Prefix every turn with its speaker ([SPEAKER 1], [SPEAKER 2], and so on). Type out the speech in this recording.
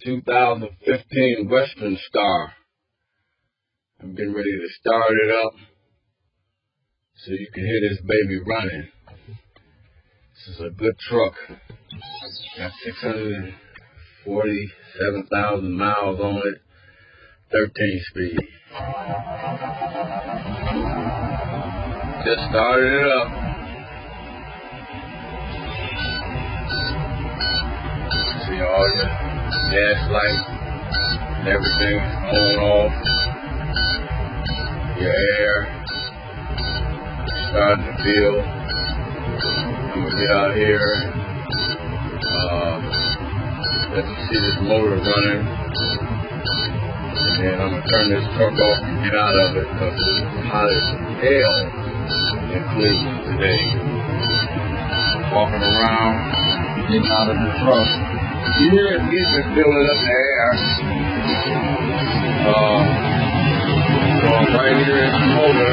[SPEAKER 1] 2015 Western Star. I'm getting ready to start it up so you can hear this baby running. This is a good truck. Got 647,000 miles on it, 13 speed. Just started it up. See all your gas lights and everything on off. Your air starting to feel. I'm gonna get out here. Let you see this motor running. And then I'm gonna turn this truck off and get out of it because it's hot as hell in Cleveland today. Walking around, getting out of the truck. Yeah, he's just filling up the air. Going right here in the motor.